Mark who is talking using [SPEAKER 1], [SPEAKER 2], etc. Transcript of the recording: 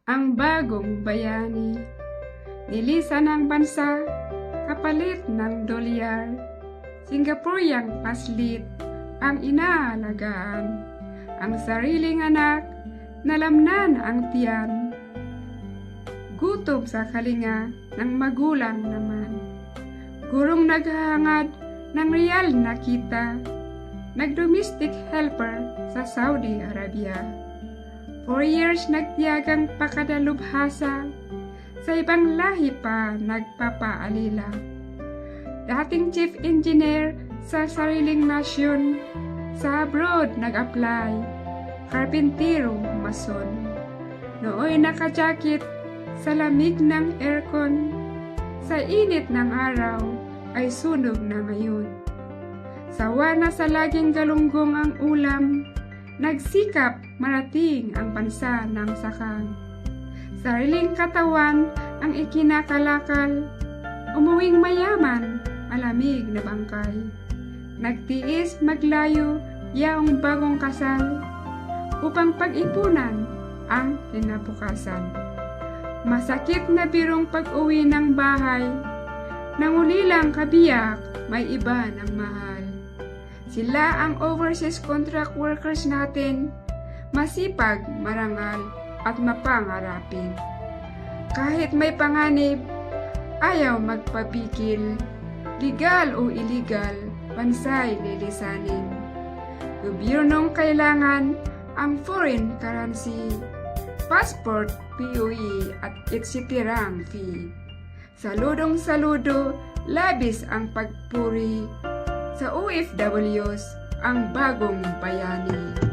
[SPEAKER 1] ang bagong bayani. Nilisan ng bansa, kapalit ng dolyar. Singaporeang paslit ang inaalagaan. Ang sariling anak, nalamnan ang tiyan. Gutom sa kalinga ng magulang naman. Gurong naghahangad ng real na kita. Nag-domestic helper sa Saudi Arabia. 4 years nagtiyagang pakadalubhasa. Sa ibang lahi pa nagpapaalila. Dating chief engineer sa sariling nasyon. Sa abroad nag-apply. Karpintero, mason. Nooy nakajakit sa lamig ng aircon. Sa init ng araw ay sunog na ngayon. Sawa na sa laging galunggong ang ulam. Nagsikap marating ang bansa ng sakang. Sariling katawan ang ikinakalakal. Umuwing mayaman, malamig na bangkay. Nagtiis maglayo, yaong bagong kasal, upang pag-ipunan ang kinabukasan. Masakit na birong pag-uwi ng bahay, nangulilang kabiyak, may iba ng mahal. Sila ang overseas contract workers natin, masipag, marangal, at mapangarapin. Kahit may panganib, ayaw magpapikil, legal o illegal, bansay lilisanin. Gobyernong kailangan ang foreign currency, passport, POE at etc. ang fee. Saludong saludo, labis ang pagpuri sa OFWs, ang bagong bayani.